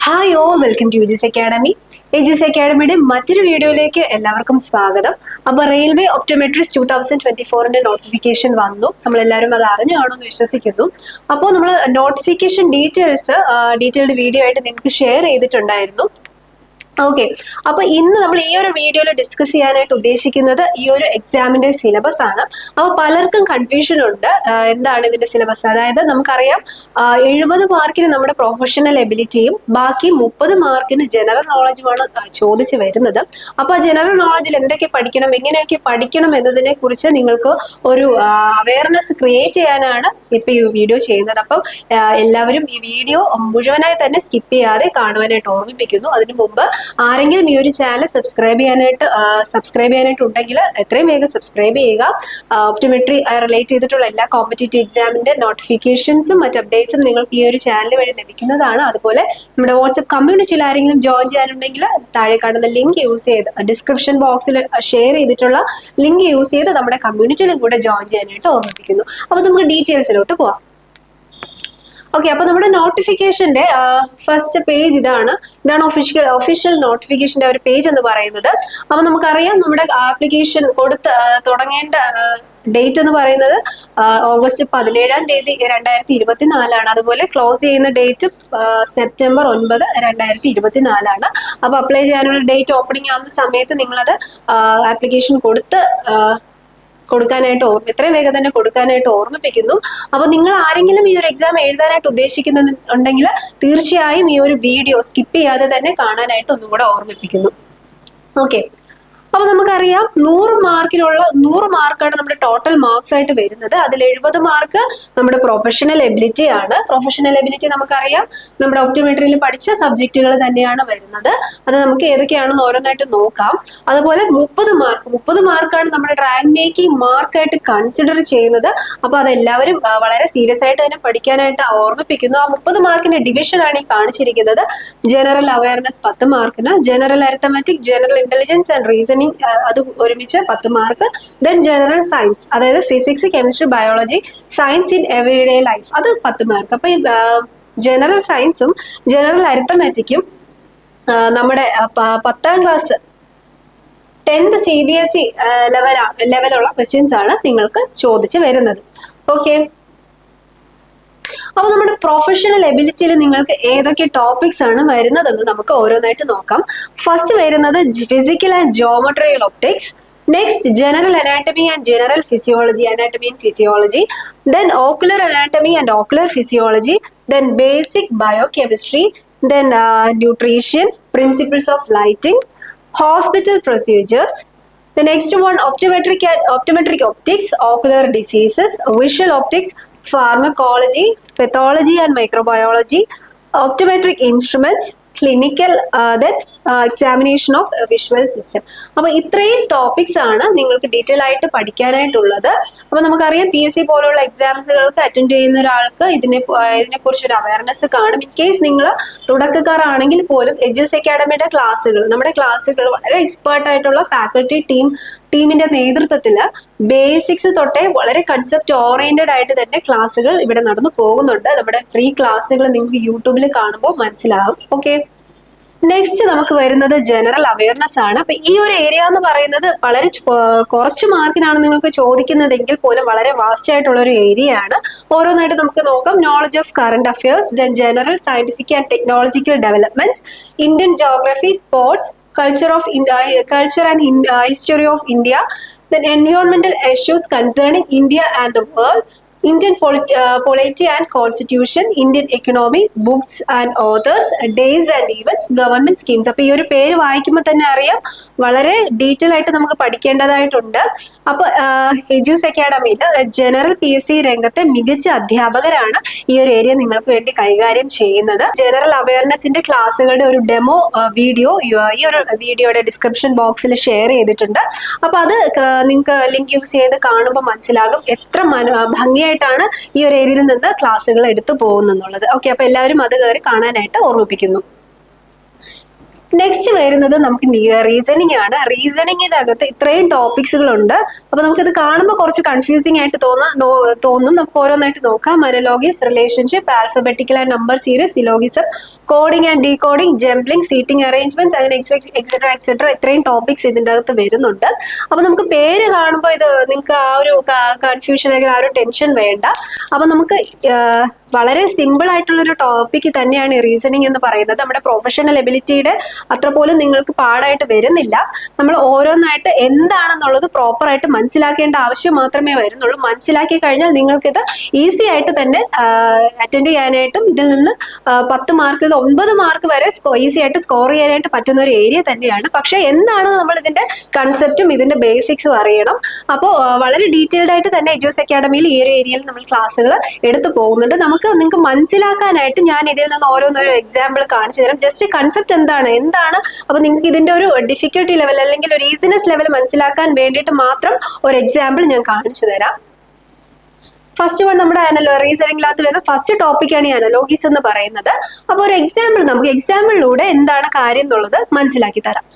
Hi all welcome to Aegis academy. Aegis അക്കാഡമിയുടെ മറ്റൊരു വീഡിയോയിലേക്ക് എല്ലാവർക്കും സ്വാഗതം. അപ്പൊ റെയിൽവേ ഒപ്റ്റോമെട്രിസ്റ്റ് 2024 നോട്ടിഫിക്കേഷൻ വന്നു. നമ്മളെല്ലാവരും അത് അറിഞ്ഞു കാണുമെന്ന് വിശ്വസിക്കുന്നു. അപ്പോൾ നമ്മൾ നോട്ടിഫിക്കേഷൻ ഡീറ്റെയിൽഡ് വീഡിയോ ആയിട്ട് നിങ്ങൾക്ക് ഷെയർ ചെയ്തിട്ടുണ്ടായിരുന്നു. ഓക്കെ, അപ്പൊ ഇന്ന് നമ്മൾ ഈ ഒരു വീഡിയോയിൽ ഡിസ്കസ് ചെയ്യാനായിട്ട് ഉദ്ദേശിക്കുന്നത് ഈ ഒരു എക്സാമിന്റെ സിലബസ് ആണ്. അപ്പൊ പലർക്കും കൺഫ്യൂഷൻ ഉണ്ട്, എന്താണ് ഇതിന്റെ സിലബസ്. അതായത് നമുക്കറിയാം 70 മാർക്കിന് നമ്മുടെ പ്രൊഫഷണൽ എബിലിറ്റിയും ബാക്കി 30 മാർക്കിന് ജനറൽ നോളജുമാണ് ചോദിച്ചു വരുന്നത്. അപ്പൊ ജനറൽ നോളജിൽ എന്തൊക്കെ പഠിക്കണം, എങ്ങനെയൊക്കെ പഠിക്കണം എന്നതിനെ കുറിച്ച് നിങ്ങൾക്ക് ഒരു അവയർനെസ് ക്രിയേറ്റ് ചെയ്യാനാണ് ഇപ്പൊ ഈ വീഡിയോ ചെയ്യുന്നത്. അപ്പം എല്ലാവരും ഈ വീഡിയോ മുഴുവനായി തന്നെ സ്കിപ്പ് ചെയ്യാതെ കാണുവാനായിട്ട് ഓർമ്മിപ്പിക്കുന്നു. അതിനു മുമ്പ് ആരെങ്കിലും ഈ ഒരു ചാനൽ സബ്സ്ക്രൈബ് ചെയ്യാനായിട്ട് ഉണ്ടെങ്കിൽ എത്രയും വേഗം സബ്സ്ക്രൈബ് ചെയ്യുക. ഒപ്റ്റോമെട്രി റിലേറ്റ് ചെയ്തിട്ടുള്ള എല്ലാ കോമ്പറ്റേറ്റീവ് എക്സാമിന്റെ നോട്ടിഫിക്കേഷൻസും മറ്റ് അപ്ഡേറ്റ്സും നിങ്ങൾക്ക് ഈ ഒരു ചാനൽ വഴി ലഭിക്കുന്നതാണ്. അതുപോലെ നമ്മുടെ വാട്സ്ആപ്പ് കമ്മ്യൂണിറ്റിയിൽ ആരെങ്കിലും ജോയിൻ ചെയ്യാനുണ്ടെങ്കിൽ താഴെ കാണുന്ന ലിങ്ക് യൂസ് ചെയ്ത് ഡിസ്ക്രിപ്ഷൻ ബോക്സിൽ ഷെയർ ചെയ്തിട്ടുള്ള ലിങ്ക് യൂസ് ചെയ്ത് നമ്മുടെ കമ്മ്യൂണിറ്റിയിലും കൂടെ ജോയിൻ ചെയ്യാനായിട്ട് ഓർമ്മിപ്പിക്കുന്നു. അപ്പൊ നമുക്ക് ഡീറ്റെയിൽസിലോട്ട് പോവാം. ഓക്കെ, അപ്പൊ നമ്മുടെ നോട്ടിഫിക്കേഷന്റെ ഫസ്റ്റ് പേജ് ഇതാണ് ഒഫീഷ്യൽ നോട്ടിഫിക്കേഷന്റെ ഒരു പേജ് എന്ന് പറയുന്നത്. അപ്പൊ നമുക്കറിയാം നമ്മുടെ ആപ്ലിക്കേഷൻ തുടങ്ങേണ്ട ഡേറ്റ് എന്ന് പറയുന്നത് ഓഗസ്റ്റ് 17 2024 അതുപോലെ ക്ലോസ് ചെയ്യുന്ന ഡേറ്റ് സെപ്റ്റംബർ 9, 2024. അപ്പൊ അപ്ലൈ ചെയ്യാനുള്ള ഡേറ്റ് ഓപ്പണിംഗ് ആവുന്ന സമയത്ത് നിങ്ങളത് ആപ്ലിക്കേഷൻ കൊടുക്കാനായിട്ട് എത്രയും വേഗം തന്നെ കൊടുക്കാനായിട്ട് ഓർമ്മിപ്പിക്കുന്നു. അപ്പൊ നിങ്ങൾ ആരെങ്കിലും ഈ ഒരു എക്സാം എഴുതാനായിട്ട് ഉദ്ദേശിക്കുന്നുണ്ടെങ്കിൽ തീർച്ചയായും ഈ ഒരു വീഡിയോ സ്കിപ്പ് ചെയ്യാതെ തന്നെ കാണാനായിട്ട് ഒന്നും കൂടെ ഓർമ്മിപ്പിക്കുന്നു. ഓക്കെ, അപ്പൊ നമുക്കറിയാം 100 മാർക്കാണ് നമ്മുടെ ടോട്ടൽ മാർക്സ് ആയിട്ട് വരുന്നത്. അതിൽ 70 മാർക്ക് നമ്മുടെ പ്രൊഫഷണൽ എബിലിറ്റി ആണ്. പ്രൊഫഷണൽ എബിലിറ്റി നമുക്കറിയാം നമ്മുടെ ഒപ്റ്റോമെട്രിയിൽ പഠിച്ച സബ്ജക്റ്റുകൾ തന്നെയാണ് വരുന്നത്. അത് നമുക്ക് ഏതൊക്കെയാണെന്ന് ഓരോന്നായിട്ട് നോക്കാം. അതുപോലെ 30 മാർക്കാണ് നമ്മുടെ റാങ്ക് മേക്കിംഗ് മാർക്കായിട്ട് കൺസിഡർ ചെയ്യുന്നത്. അപ്പൊ അതെല്ലാവരും വളരെ സീരിയസ് ആയിട്ട് തന്നെ പഠിക്കാനായിട്ട് ഓർമ്മിപ്പിക്കുന്നു. ആ 30 മാർക്കിന്റെ ഡിവിഷൻ ആണ് ഈ കാണിച്ചിരിക്കുന്നത്. ജനറൽ അവയർനെസ് 10 മാർക്കിന്, general arithmetic, general intelligence and reasoning അത് ഒരുമിച്ച് 10 മാർക്ക്. ദെൻ ജനറൽ സയൻസ്, അതായത് physics, chemistry, biology, science in everyday life, അത് 10 മാർക്ക്. അപ്പൊ ഈ ജനറൽ സയൻസും ജനറൽ അരിത്തമാറ്റിക്കും നമ്മുടെ 10ാം ക്ലാസ് 10th CBSE ലെവലുള്ള ക്വസ്റ്റ്യൻസ് ആണ് നിങ്ങൾക്ക് ചോദിച്ചു വരുന്നത്. ഓക്കെ, അപ്പൊ നമ്മുടെ പ്രൊഫഷണൽ എബിലിറ്റിയിൽ നിങ്ങൾക്ക് ഏതൊക്കെ ടോപ്പിക്സ് ആണ് വരുന്നതെന്ന് നമുക്ക് ഓരോന്നായിട്ട് നോക്കാം. ഫസ്റ്റ് വരുന്നത് physical and geometrical optics. Next general anatomy and general physiology, anatomy and physiology. Then ocular anatomy and ocular physiology. Then basic biochemistry. Then nutrition, principles of lighting, hospital procedures. The next one, optometric optics, ocular diseases, visual optics, pharmacology, pathology and microbiology, optometric instruments, clinical, then examination of visual system. അപ്പൊ ഇത്രയും topics ആണ് നിങ്ങൾക്ക് detail ആയിട്ട് പഠിക്കാനായിട്ടുള്ളത്. അപ്പൊ നമുക്കറിയാം PSC പോലുള്ള എക്സാംസുകൾക്ക് attend ചെയ്യുന്ന ഒരാൾക്ക് ഇതിനെ കുറിച്ച് ഒരു അവയർനെസ് കാണും. ഇൻ കേസ് നിങ്ങൾ തുടക്കക്കാരാണെങ്കിൽ പോലും എജിസ് അക്കാഡമിയുടെ നമ്മുടെ ക്ലാസ്സുകൾ വളരെ എക്സ്പേർട്ട് ആയിട്ടുള്ള ഫാക്കൽറ്റി ടീമിന്റെ നേതൃത്വത്തിൽ ബേസിക്സ് തൊട്ടേ വളരെ കൺസെപ്റ്റ് ഓറിയന്റഡ് ആയിട്ട് തന്നെ ക്ലാസ്സുകൾ ഇവിടെ നടന്നു പോകുന്നുണ്ട്. നമ്മുടെ ഫ്രീ ക്ലാസ്സുകൾ നിങ്ങൾക്ക് യൂട്യൂബിൽ കാണുമ്പോൾ മനസ്സിലാകും. ഓക്കെ, നെക്സ്റ്റ് നമുക്ക് വരുന്നത് ജനറൽ അവയർനെസ് ആണ്. അപ്പൊ ഈ ഒരു ഏരിയ എന്ന് പറയുന്നത് വളരെ കുറച്ച് മാർക്കിനാണ് നിങ്ങൾക്ക് ചോദിക്കുന്നതെങ്കിൽ പോലും വളരെ വാസ്റ്റ് ആയിട്ടുള്ള ഒരു ഏരിയ ആണ്. ഓരോന്നായിട്ട് നമുക്ക് നോക്കാം. Knowledge of current affairs, then general scientific and technological developments, Indian geography, sports, culture and history of India, then environmental issues concerning India and the world, Indian polity and constitution, Indian economy, books and authors, days and events, government schemes. അപ്പൊ ഈ ഒരു പേര് വായിക്കുമ്പോൾ തന്നെ അറിയാം വളരെ detail ആയിട്ട് നമുക്ക് പഠിക്കേണ്ടതായിട്ടുണ്ട്. അപ്പൊ എജൂസ് അക്കാഡമിയിൽ ജനറൽ PSC രംഗത്തെ മികച്ച അധ്യാപകരാണ് ഈ ഒരു ഏരിയ നിങ്ങൾക്ക് വേണ്ടി കൈകാര്യം ചെയ്യുന്നത്. ജനറൽ അവയർനെസിന്റെ ക്ലാസ്സുകളുടെ ഒരു ഡെമോ വീഡിയോ ഈ ഒരു വീഡിയോയുടെ ഡിസ്ക്രിപ്ഷൻ ബോക്സിൽ ഷെയർ ചെയ്തിട്ടുണ്ട്. അപ്പൊ അത് നിങ്ങൾക്ക് ലിങ്ക് യൂസ് ചെയ്ത് കാണുമ്പോൾ മനസ്സിലാകും എത്ര ഭംഗിയായിട്ടാണ് ഈ ഒരു ഏരിയയിൽ നിന്ന് ക്ലാസ്സുകൾ എടുത്തു പോകുന്നുള്ളത്. ഓക്കെ, അപ്പൊ എല്ലാവരും അത് കയറി കാണാനായിട്ട് ഓർമ്മിപ്പിക്കുന്നു. നെക്സ്റ്റ് വരുന്നത് നമുക്ക് റീസണിങ് ആണ്. റീസണിങ്ങിന്റെ അകത്ത് ഇത്രയും ടോപ്പിക്സുകളുണ്ട്. അപ്പൊ നമുക്കിത് കാണുമ്പോൾ കുറച്ച് കൺഫ്യൂസിംഗ് ആയിട്ട് തോന്നും. നമുക്ക് ഓരോന്നായിട്ട് നോക്കാം. മോനോലോഗിസ്, relationship, alphabetical and number series, syllogism, coding and decoding, jumbling, seating arrangements, അങ്ങനെ എക്സെട്ര എക്സെട്ര ഇത്രയും ടോപ്പിക്സ് ഇതിൻ്റെ അകത്ത് വരുന്നുണ്ട്. അപ്പൊ നമുക്ക് പേര് കാണുമ്പോൾ ഇത് നിങ്ങൾക്ക് ആ ഒരു കൺഫ്യൂഷൻ അല്ലെങ്കിൽ ആ ഒരു ടെൻഷൻ വേണ്ട. അപ്പൊ നമുക്ക് വളരെ സിമ്പിൾ ആയിട്ടുള്ള ഒരു ടോപ്പിക് തന്നെയാണ് ഈ റീസണിങ് എന്ന് പറയുന്നത്. നമ്മുടെ പ്രൊഫഷണൽ എബിലിറ്റിയുടെ അത്ര പോലും നിങ്ങൾക്ക് പാടായിട്ട് വരുന്നില്ല. നമ്മൾ ഓരോന്നായിട്ട് എന്താണെന്നുള്ളത് പ്രോപ്പർ ആയിട്ട് മനസ്സിലാക്കേണ്ട ആവശ്യം മാത്രമേ വരുന്നുള്ളൂ. മനസ്സിലാക്കി കഴിഞ്ഞാൽ നിങ്ങൾക്കിത് ഈസി ആയിട്ട് തന്നെ അറ്റൻഡ് ചെയ്യാനായിട്ടും ഇതിൽ നിന്ന് 10 മാർക്ക് 9 മാർക്ക് വരെ ഈസി ആയിട്ട് സ്കോർ ചെയ്യാനായിട്ട് പറ്റുന്ന ഒരു ഏരിയ തന്നെയാണ്. പക്ഷെ എന്താണ് നമ്മൾ ഇതിന്റെ കൺസെപ്റ്റും ഇതിന്റെ ബേസിക്സും അറിയണം. അപ്പോൾ വളരെ ഡീറ്റെയിൽഡ് ആയിട്ട് തന്നെ എജ്യൂസ് അക്കാഡമിയിൽ ഈ ഒരു ഏരിയയിൽ നമ്മൾ ക്ലാസ്സുകൾ എടുത്തു പോകുന്നുണ്ട്. നിങ്ങൾക്ക് മനസ്സിലാക്കാനായിട്ട് ഞാൻ ഇതിൽ നിന്ന് ഓരോന്നോരോ എക്സാമ്പിൾ കാണിച്ചു തരാം. ജസ്റ്റ് കൺസെപ്റ്റ് എന്താണ് അപ്പൊ നിങ്ങൾക്ക് ഇതിന്റെ ഒരു ഡിഫിക്കൽട്ടി ലെവൽ അല്ലെങ്കിൽ ഒരു ഈസിനെസ് ലെവൽ മനസ്സിലാക്കാൻ വേണ്ടിയിട്ട് മാത്രം ഒരു എക്സാമ്പിൾ ഞാൻ കാണിച്ചു തരാം. ഫസ്റ്റ് വൺ നമ്മുടെ റീസണിംഗിനകത്ത് വരുന്ന ഫസ്റ്റ് ടോപ്പിക്കാണ് ഈ അനലോഗീസ് എന്ന് പറയുന്നത്. അപ്പൊ ഒരു എക്സാമ്പിൾ നമുക്ക് എക്സാമ്പിളിലൂടെ എന്താണ് കാര്യം എന്നുള്ളത് മനസ്സിലാക്കി തരാം.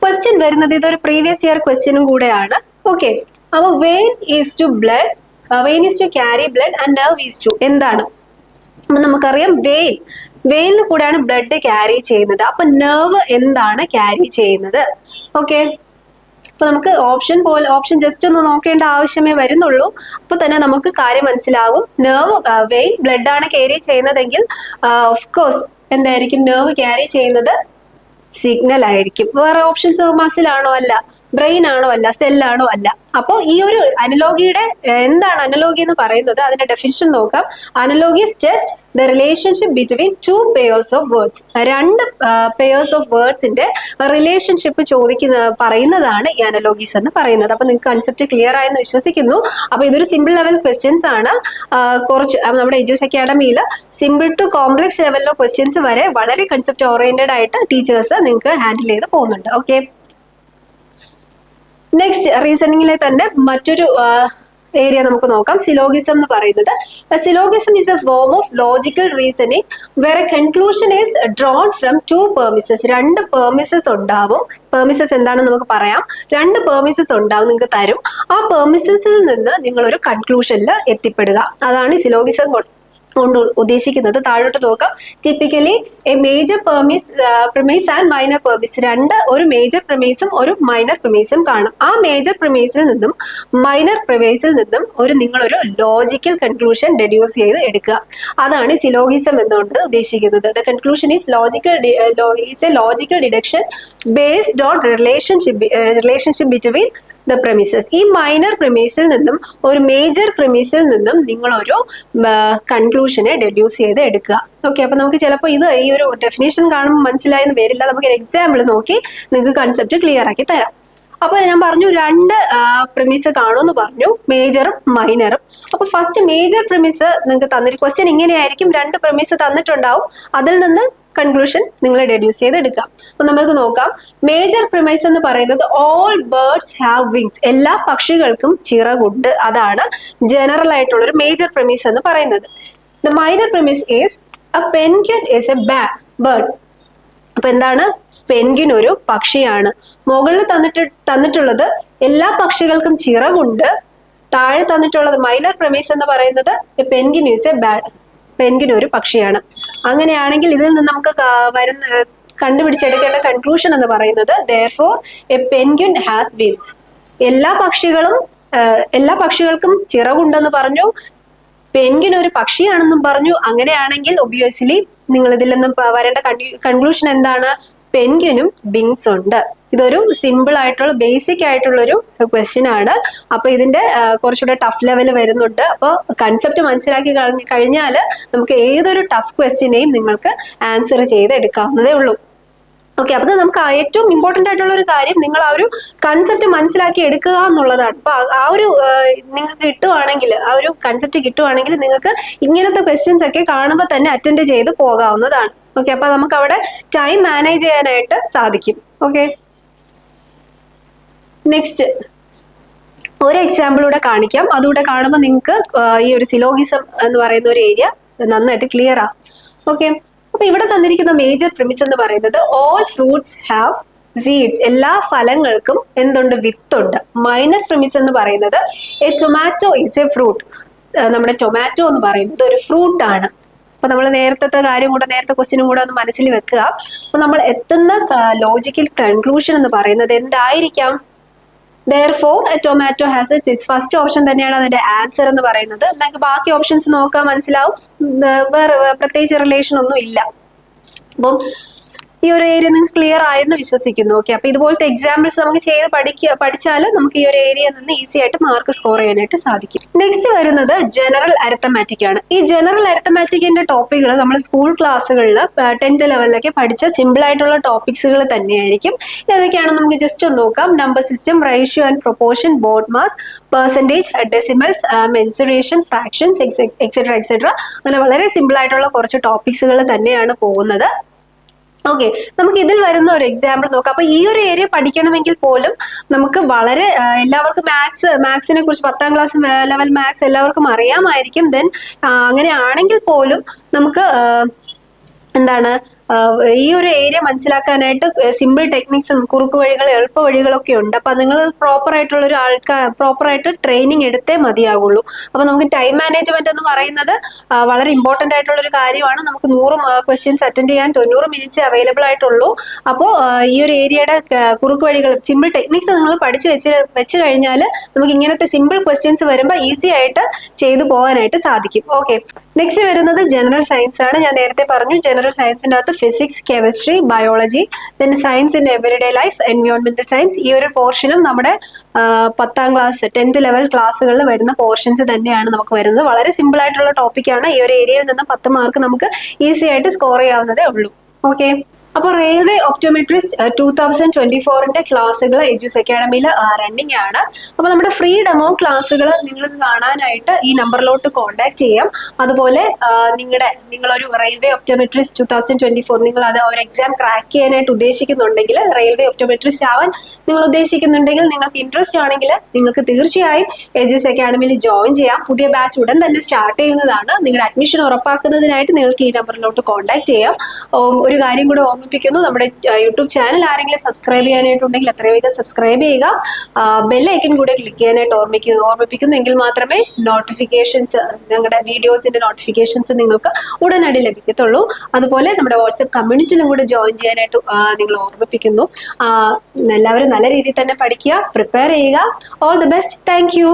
ക്വസ്റ്റ്യൻ വരുന്നത് ഇതൊരു പ്രീവിയസ് ഇയർ ക്വസ്റ്റ്യനും കൂടെയാണ്. ഓക്കെ, അപ്പൊ vein is to blood, vein is to carry blood and nerve is to എന്താണ്? അപ്പൊ നമുക്കറിയാം വെയിനിൽ കൂടെയാണ് ബ്ലഡ് ക്യാരി ചെയ്യുന്നത്. അപ്പൊ നെർവ് എന്താണ് ക്യാരി ചെയ്യുന്നത്? ഓക്കെ, അപ്പൊ നമുക്ക് ഓപ്ഷൻ ജസ്റ്റ് ഒന്ന് നോക്കേണ്ട ആവശ്യമേ വരുന്നുള്ളൂ. അപ്പൊ തന്നെ നമുക്ക് കാര്യം മനസ്സിലാവും. വെയിൻ ബ്ലഡ് ആണ് ക്യാരി ചെയ്യുന്നതെങ്കിൽ ഓഫ് കോഴ്സ് എന്തായിരിക്കും നെർവ് ക്യാരി ചെയ്യുന്നത്? സിഗ്നൽ ആയിരിക്കും. വേറെ ഓപ്ഷൻസ് മസിലാണോ? അല്ല. ബ്രെയിൻ ആണോ? അല്ല. സെല്ലാണോ? അല്ല. അപ്പോൾ ഈ ഒരു അനലോഗിയുടെ എന്താണ് അനലോഗി എന്ന് പറയുന്നത്? അതിന്റെ ഡെഫിനിഷൻ നോക്കാം. Analogy is just the relationship between 2 pairs of words. 2 pairs of വേർഡ്സിന്റെ റിലേഷൻഷിപ്പ് പറയുന്നതാണ് ഈ അനലോഗീസ് എന്ന് പറയുന്നത്. അപ്പൊ നിങ്ങൾക്ക് കൺസെപ്റ്റ് ക്ലിയർ ആയെന്ന് വിശ്വസിക്കുന്നു. അപ്പൊ ഇതൊരു സിമ്പിൾ ലെവൽ ക്വസ്റ്റ്യൻസ് ആണ്. കുറച്ച് നമ്മുടെ എജ്യൂസ് അക്കാഡമിയിൽ സിമ്പിൾ ടു കോംപ്ലക്സ് ലെവലിലെ ക്വസ്റ്റ്യൻസ് വരെ വളരെ കൺസെപ്റ്റ് ഓറിയന്റഡ് ആയിട്ട് ടീച്ചേഴ്സ് നിങ്ങൾക്ക് ഹാൻഡിൽ ചെയ്ത് പോകുന്നുണ്ട്. ഓക്കെ, നെക്സ്റ്റ് റീസണിങ്ങിലെ തന്നെ മറ്റൊരു ഏരിയ നമുക്ക് നോക്കാം. സിലോഗിസം എന്ന് പറയുന്നത്. Syllogism is a form of logical reasoning where a conclusion is drawn from 2 premises. 2 premises ഉണ്ടാവും. പെർമിസസ് എന്താണെന്ന് നമുക്ക് പറയാം. 2 പെർമിസസ് ഉണ്ടാവും, നിങ്ങൾക്ക് തരും. ആ പെർമിസസിൽ നിന്ന് നിങ്ങൾ ഒരു കൺക്ലൂഷനിൽ എത്തിപ്പെടുക. അതാണ് സിലോഗിസം കൊണ്ട് ഉദ്ദേശിക്കുന്നത്. താഴോട്ട് നോക്കാം. Typically A major premise and minor premise. ഒരു മേജർ പ്രിമൈസും ഒരു മൈനർ പ്രിമൈസും കാണും. ആ മേജർ പ്രിമൈസിൽ നിന്നും മൈനർ പ്രിമൈസിൽ നിന്നും നിങ്ങളൊരു ലോജിക്കൽ കൺക്ലൂഷൻ ഡെഡ്യൂസ് ചെയ്ത് എടുക്കുക. അതാണ് സിലോഗിസം എന്നുകൊണ്ട് ഉദ്ദേശിക്കുന്നത്. The conclusion is A logical deduction based on relationship between the premises. ഈ മൈനർ പ്രിമൈസിൽ നിന്നും ഒരു മേജർ പ്രിമൈസിൽ നിന്നും നിങ്ങളൊരു കൺക്ലൂഷനെ ഡെഡ്യൂസ് ചെയ്ത് എടുക്കുക. ഓക്കെ, അപ്പൊ നമുക്ക് ചിലപ്പോൾ ഈ ഒരു ഡെഫിനേഷൻ കാണുമ്പോൾ മനസ്സിലായെന്ന് വരില്ല. നമുക്ക് എക്സാമ്പിൾ നോക്കി നിങ്ങൾക്ക് കൺസെപ്റ്റ് ക്ലിയർ ആക്കി തരാം. അപ്പൊ ഞാൻ പറഞ്ഞു 2 പ്രിമിസ് കാണുമെന്ന് പറഞ്ഞു, മേജറും മൈനറും. അപ്പൊ ഫസ്റ്റ് മേജർ പ്രിമിസ് നിങ്ങൾക്ക് തന്നിട്ട് ക്വസ്റ്റ്യൻ ഇങ്ങനെയായിരിക്കും. 2 പ്രിമിസ് തന്നിട്ടുണ്ടാവും. അതിൽ നിന്ന് കൺക്ലൂഷൻ നിങ്ങൾ ഡെഡ്യൂസ് ചെയ്ത് എടുക്കാം. അപ്പൊ നമുക്ക് നോക്കാം. മേജർ പ്രിമൈസ് എന്ന് പറയുന്നത് ഓൾ ബേർഡ്സ് ഹാവ് വിങ്സ്. എല്ലാ പക്ഷികൾക്കും ചിറകുണ്ട്. അതാണ് ജനറൽ ആയിട്ടുള്ള ഒരു മേജർ പ്രിമൈസ് എന്ന് പറയുന്നത്. The minor premise is A penguin is A bird. അപ്പൊ എന്താണ്? പെൻഗ്വിൻ ഒരു പക്ഷിയാണ്. മുകളിൽ തന്നിട്ടുള്ളത് എല്ലാ പക്ഷികൾക്കും ചിറകുണ്ട്. താഴെ തന്നിട്ടുള്ളത് മൈനർ പ്രിമൈസ് എന്ന് പറയുന്നത് പെൻഗ്വിൻ ഈസ് എ പെൻഗ്വിൻ ഒരു പക്ഷിയാണ്. അങ്ങനെയാണെങ്കിൽ ഇതിൽ നിന്ന് നമുക്ക് കണ്ടുപിടിച്ചെടുക്കേണ്ട കൺക്ലൂഷൻ എന്ന് പറയുന്നത് therefore a penguin has wings. എല്ലാ പക്ഷികൾക്കും ചിറകുണ്ടെന്ന് പറഞ്ഞു. പെൻഗ്വിൻ ഒരു പക്ഷിയാണെന്നും പറഞ്ഞു. അങ്ങനെയാണെങ്കിൽ ഒബ്വിയസ്ലി നിങ്ങൾ ഇതിൽ നിന്നും വരേണ്ട കൺക്ലൂഷൻ എന്താണ്? പെൻഗ്വിനും വിങ്സ് ഉണ്ട്. ഇതൊരു സിമ്പിൾ ആയിട്ടുള്ള ബേസിക് ആയിട്ടുള്ള ഒരു ക്വസ്റ്റ്യൻ ആണ്. അപ്പൊ ഇതിന്റെ കുറച്ചുകൂടെ ടഫ് ലെവൽ വരുന്നുണ്ട്. അപ്പോൾ കൺസെപ്റ്റ് മനസ്സിലാക്കി കഴിഞ്ഞാൽ നമുക്ക് ഏതൊരു ടഫ് ക്വസ്റ്റ്യനെയും നിങ്ങൾക്ക് ആൻസർ ചെയ്ത് എടുക്കാവുന്നതേ ഉള്ളൂ. ഓക്കെ, അപ്പൊ നമുക്ക് ഏറ്റവും ഇമ്പോർട്ടന്റ് ആയിട്ടുള്ള ഒരു കാര്യം നിങ്ങൾ ആ ഒരു കൺസെപ്റ്റ് മനസ്സിലാക്കി എടുക്കുക എന്നുള്ളതാണ്. അപ്പൊ ആ ഒരു നിങ്ങൾക്ക് കിട്ടുവാണെങ്കിൽ, ആ ഒരു കൺസെപ്റ്റ് കിട്ടുവാണെങ്കിൽ നിങ്ങൾക്ക് ഇങ്ങനത്തെ ക്വസ്റ്റ്യൻസ് ഒക്കെ കാണുമ്പോൾ തന്നെ അറ്റൻഡ് ചെയ്ത് പോകാവുന്നതാണ്. ഓക്കെ, അപ്പൊ നമുക്ക് അവിടെ ടൈം മാനേജ് ചെയ്യാനായിട്ട് സാധിക്കും. ഓക്കെ, നെക്സ്റ്റ് ഒരു എക്സാമ്പിളൂടെ കാണിക്കാം. അതുകൂടെ കാണുമ്പോൾ നിങ്ങൾക്ക് ഈ ഒരു സിലോഗിസം എന്ന് പറയുന്ന ഒരു ഏരിയ നന്നായിട്ട് ക്ലിയർ ആവും. ഓക്കെ, അപ്പൊ ഇവിടെ തന്നിരിക്കുന്ന മേജർ പ്രിമിസ് എന്ന് പറയുന്നത് ഓൾ ഫ്രൂട്ട്സ് ഹാവ് സീഡ്സ്. എല്ലാ ഫലങ്ങൾക്കും എന്തുണ്ട്? വിത്തുണ്ട്. മൈനർ പ്രിമിസ് എന്ന് പറയുന്നത് A tomato is A fruit. നമ്മുടെ ടൊമാറ്റോ എന്ന് പറയുന്നത് ഒരു ഫ്രൂട്ട് ആണ്. അപ്പൊ നമ്മൾ നേരത്തെ ക്വസ്റ്റ്യനും കൂടെ ഒന്ന് മനസ്സിൽ വെക്കുക. അപ്പൊ നമ്മൾ എത്തുന്ന ലോജിക്കൽ കൺക്ലൂഷൻ എന്ന് പറയുന്നത് എന്തായിരിക്കാം? Therefore, a tomato has its first option തന്നെയാണ് അതിന്റെ ആൻസർ എന്ന് പറയുന്നത്. നിങ്ങൾക്ക് ബാക്കി ഓപ്ഷൻസ് നോക്കാൻ മനസ്സിലാവും, വേറെ പ്രത്യേകിച്ച് റിലേഷൻ ഒന്നും ഇല്ല. അപ്പം ഈ ഒരു ഏരിയ നിങ്ങൾക്ക് ക്ലിയർ ആയെന്ന് വിശ്വസിക്കുന്നു. ഓക്കെ, അപ്പൊ ഇതുപോലത്തെ എക്സാമ്പിൾസ് നമുക്ക് ചെയ്ത് പഠിച്ചാൽ നമുക്ക് ഈ ഒരു ഏരിയ നിന്ന് ഈസി ആയിട്ട് മാർക്ക് സ്കോർ ചെയ്യാനായിട്ട് സാധിക്കും. നെക്സ്റ്റ് വരുന്നത് ജനറൽ അരിത്തമാറ്റിക് ആണ്. ഈ ജനറൽ അരിത്തമാറ്റിക്കിന്റെ ടോപ്പിക്കുകൾ നമ്മൾ സ്കൂൾ ക്ലാസ്സുകളിൽ 10th ലെവലിലൊക്കെ പഠിച്ച സിമ്പിൾ ആയിട്ടുള്ള ടോപ്പിക്സുകൾ തന്നെയായിരിക്കും. ഏതൊക്കെയാണെന്ന് നമുക്ക് ജസ്റ്റ് ഒന്ന് നോക്കാം. Number system, ratio and proportion, board mass, percentage, decimals, mensuration, fractions, etcetera etcetera. അങ്ങനെ വളരെ സിമ്പിൾ ആയിട്ടുള്ള കുറച്ച് ടോപ്പിക്സുകൾ തന്നെയാണ് പോകുന്നത്. ഓക്കെ, നമുക്ക് ഇതിൽ വരുന്ന ഒരു എക്സാമ്പിൾ നോക്കാം. അപ്പൊ ഈ ഒരു ഏരിയ പഠിക്കണമെങ്കിൽ പോലും നമുക്ക് വളരെ എല്ലാവർക്കും മാത്സിനെ കുറിച്ച് 10th ക്ലാസ് ലെവൽ മാത്സ് എല്ലാവർക്കും അറിയാമായിരിക്കും. ദെൻ അങ്ങനെയാണെങ്കിൽ പോലും നമുക്ക് എന്താണ് ഈ ഒരു ഏരിയ മനസ്സിലാക്കാനായിട്ട് സിമ്പിൾ ടെക്നിക്സും കുറുക്ക് വഴികൾ, എളുപ്പ വഴികളൊക്കെ ഉണ്ട്. അപ്പൊ നിങ്ങൾ പ്രോപ്പർ ആയിട്ട് ട്രെയിനിങ് എടുത്തേ മതിയാകുള്ളൂ. അപ്പൊ നമുക്ക് ടൈം മാനേജ്മെന്റ് എന്ന് പറയുന്നത് വളരെ ഇമ്പോർട്ടന്റ് ആയിട്ടുള്ള ഒരു കാര്യമാണ്. നമുക്ക് 100 ക്വസ്റ്റ്യൻസ് അറ്റൻഡ് ചെയ്യാൻ 90 മിനിറ്റ്സ് അവൈലബിൾ ആയിട്ടുള്ളൂ. അപ്പോൾ ഈ ഒരു ഏരിയയുടെ കുറുക്ക് വഴികൾ, സിമ്പിൾ ടെക്നിക്സ് നിങ്ങൾ പഠിച്ചു വെച്ച് കഴിഞ്ഞാൽ നമുക്ക് ഇങ്ങനത്തെ സിമ്പിൾ ക്വസ്റ്റ്യൻസ് വരുമ്പോൾ ഈസി ആയിട്ട് ചെയ്തു പോകാനായിട്ട് സാധിക്കും. ഓക്കെ, നെക്സ്റ്റ് വരുന്നത് ജനറൽ സയൻസ് ആണ്. ഞാൻ നേരത്തെ പറഞ്ഞു ജനറൽ സയൻസിന്റെ അകത്ത് physics, chemistry, biology, then science in everyday life, എൻവയോൺമെന്റൽ സയൻസ്. ഈ ഒരു പോർഷനും നമ്മുടെ 10th ക്ലാസ് 10th ലെവൽ ക്ലാസ്സുകളിൽ വരുന്ന പോർഷൻസ് തന്നെയാണ് നമുക്ക് വരുന്നത്. വളരെ സിമ്പിൾ ആയിട്ടുള്ള ടോപ്പിക്കാണ്. ഈ ഒരു ഏരിയയിൽ നിന്ന് 10 മാർക്ക് നമുക്ക് ഈസി ആയിട്ട് സ്കോർ ചെയ്യാവുന്നതേ ഉള്ളൂ. ഓക്കെ, അപ്പോൾ റെയിൽവേ ഒപ്റ്റോമെട്രിസ്റ്റ് 2024ന്റെ ക്ലാസ്സുകൾ എജ്യൂസ് അക്കാഡമിയിൽ റണ്ണിങ് ആണ്. അപ്പോൾ നമ്മുടെ ഫ്രീ ഡെമോ ക്ലാസ്സുകൾ നിങ്ങൾക്ക് കാണാനായിട്ട് ഈ നമ്പറിലോട്ട് കോൺടാക്ട് ചെയ്യാം. അതുപോലെ നിങ്ങളൊരു റെയിൽവേ ഒപ്റ്റോമെട്രിസ്റ്റ് 2024 നിങ്ങൾ അത് ഒരു എക്സാം ക്രാക്ക് ചെയ്യാനായിട്ട് ഉദ്ദേശിക്കുന്നുണ്ടെങ്കിൽ, റെയിൽവേ ഒപ്റ്റോമെട്രിസ്റ്റ് ആവാൻ നിങ്ങൾ ഉദ്ദേശിക്കുന്നുണ്ടെങ്കിൽ, നിങ്ങൾക്ക് ഇൻട്രസ്റ്റ് ആണെങ്കിൽ നിങ്ങൾക്ക് തീർച്ചയായും എജ്യൂസ് അക്കാഡമിയിൽ ജോയിൻ ചെയ്യാം. പുതിയ ബാച്ച് ഉടൻ തന്നെ സ്റ്റാർട്ട് ചെയ്യുന്നതാണ്. നിങ്ങളുടെ അഡ്മിഷൻ ഉറപ്പാക്കുന്നതിനായിട്ട് നിങ്ങൾക്ക് ഈ നമ്പറിലോട്ട് കോൺടാക്ട് ചെയ്യാം. ഒരു കാര്യം കൂടെ ഓർമ്മിപ്പിക്കുന്നു, നമ്മുടെ യൂട്യൂബ് ചാനൽ ആരെങ്കിലും സബ്സ്ക്രൈബ് ചെയ്യാനായിട്ടുണ്ടെങ്കിൽ എത്രയും വേഗം സബ്സ്ക്രൈബ് ചെയ്യുക. ബെല്ലൈക്കൺ കൂടെ ക്ലിക്ക് ചെയ്യാനായിട്ട് ഓർമ്മിപ്പിക്കുന്നു. എങ്കിൽ മാത്രമേ നോട്ടിഫിക്കേഷൻസ്, ഞങ്ങളുടെ വീഡിയോസിന്റെ നോട്ടിഫിക്കേഷൻസ് നിങ്ങൾക്ക് ഉടനടി ലഭിക്കത്തുള്ളൂ. അതുപോലെ നമ്മുടെ വാട്സ്ആപ്പ് കമ്മ്യൂണിറ്റിയിലും കൂടെ ജോയിൻ ചെയ്യാനായിട്ട് നിങ്ങൾ ഓർമ്മിപ്പിക്കുന്നു. എല്ലാവരും നല്ല രീതിയിൽ തന്നെ പഠിക്കുക, പ്രിപ്പയർ ചെയ്യുക. All the best. Thank you.